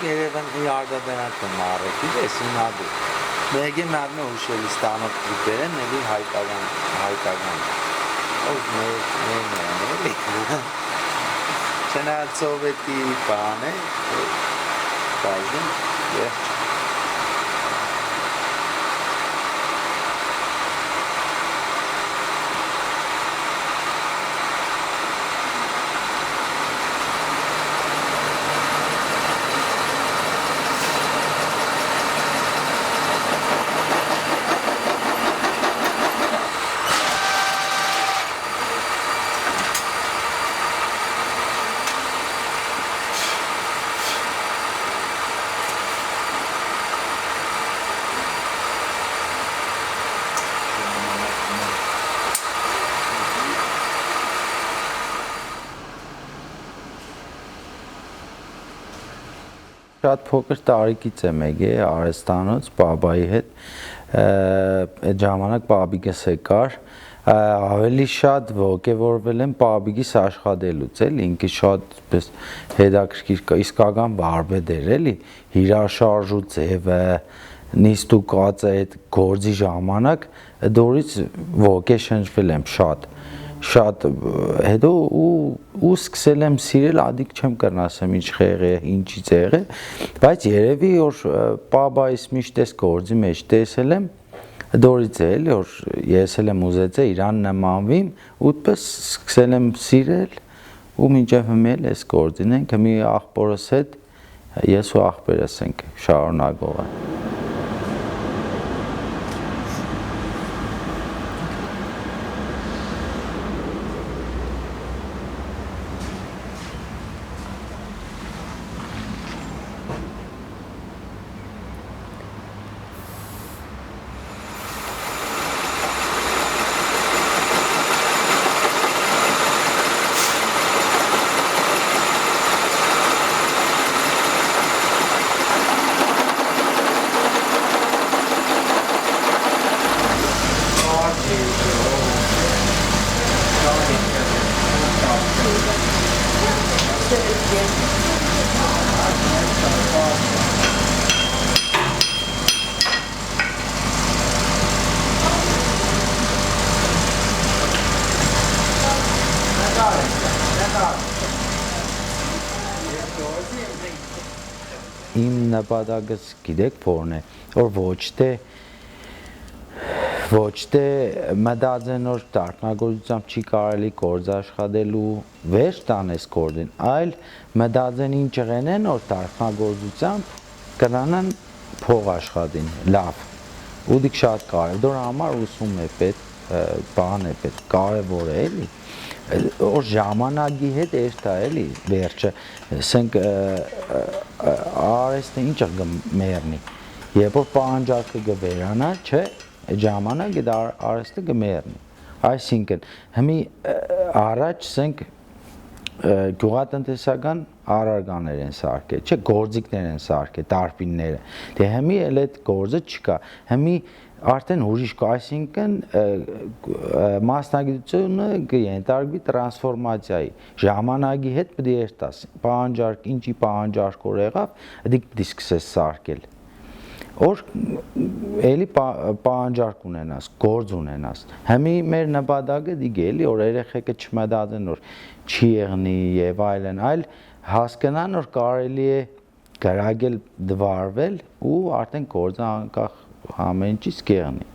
Երևան իարդաբերական մարեկիդ է սինադու։ Մեգե մարմե հուշելի ստանոք դիպերեն նելի հայկական։ Ով էլի։ Չնայած սովետի բան է, բազում, վերջ։ Շատ փոքր տարիքից եմ եկել Արեստանոց բաբայի հետ, այդ ժամանակ բաբիկս եկար, ավելի շատ ոգևորվել եմ բաբիկիս աշխատելուց, էլի ինքը շատ հետաքրքիր իսկական վարպետ էր, էլի հյուրաշարժ ու ձևը, նիստուկած այդ գործի ժամանակ դորից ոգեշնչվել եմ շատ հետո ու սկսել եմ սիրել, ադիք չեմ կրնասեմ ինչ խեղ է, ինչից է եղել, բայց երևի որ պաբայիս միշտ այս գործի մեջ տեսել եմ, դորից է էլի, որ ես էլ եմ ուզեցել իրան նմանվիմ, ուտպես սկսել եմ սիրել ու մինչև հիմա էլ այս գործին ենք, մի աղբորս հետ, ես ու աղբերս ենք շարունակողը։ Իմ նպատակս գիտեք որն է, որ ոչ թե մտածեն որ դարբնագործությամբ չի կարելի գործ աշխատելու վերջ տանես գործին, այլ մտածեն ինչ եղենեն որ դարբնագործությամբ կրանան փող աշխատին, լավ, ու դիք շատ կարևոր, դրա համար ուսում է պետք, բան է պետք, կարևոր է էլի, որ ժամանակի հետ էստա էլի վերջը ասենք արեստը ինչ կմեռնի երբ որ պահանջարկը կվերանա չէ ժամանակ այդ արեստը կմեռնի այսինքն հիմի առաջ ասենք գյուղատնտեսական առարկաներ են սարքել, չէ, գործիքներ են սարքել, տարբինները։ Դե հիմի էլ այդ գործը չկա։ Հիմի արդեն ուրիշ կա, այսինքն մասնագիտությունը կենտարկվի տրանսֆորմացիայի։ Ժամանակի հետ պետք է երթաս։ Պահանջարկ, ինչի պահանջարկոր եղավ, դա պետք է սկսես սարքել։ Որ էլի պահանջարկ ունենաս, գործ ունենաս։ Հիմի մեր նպատակը դիգ էլի որ երեխեքը չմտածեն որ չի եղնի եւ այլն, այլ հասկանան որ կարելի է գրագել դվարվել ու արդեն գործը անկախ ամեն ինչից կեղնի։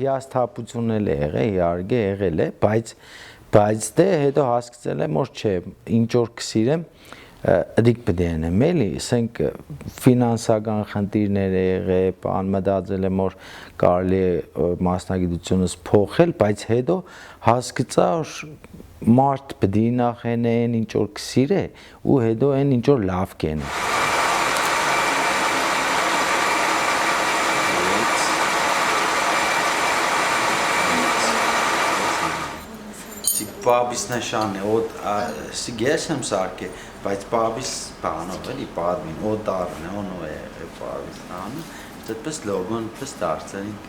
Հիասթափություն էլ է եղել, իհարկե եղել է, բայց դե հետո հասկացել եմ որ չէ, ինչ որ կսիրեմ, դիք պետք է անեմ էլի, ասենք ֆինանսական խնդիրներ է եղել, մտածել եմ որ կարելի է մասնագիտությունս փոխել, բայց հետո հասկացա որ մարդ պետք է նախ այն ինչ որ կսիրե ու հետո այն ինչ որ լավ կենի։ Պաբիս նշան է, ես եմ սարք է, բայց պաբիս բանով էլի պարմին, տարն է,ոնով է պաբիս տանը, դեպս լոգոն պես դարձել ենք։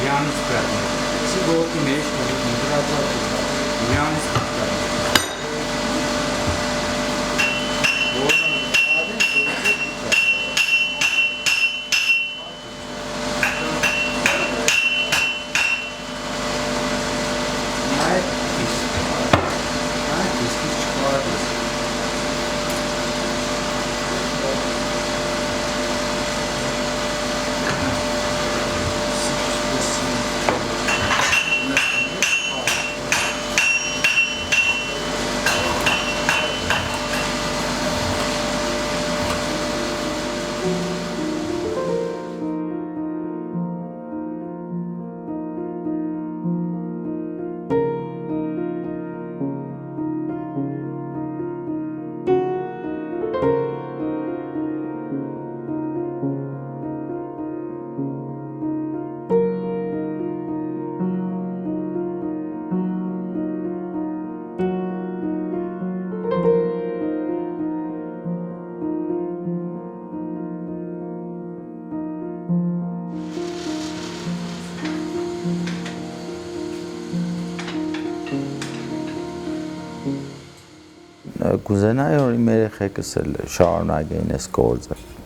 Յանից պերն է, սի գոտի մեջ Յանից պերն է։ Կուզենայի որ իմ երեխեքս էլ շարունակեին այս գործը։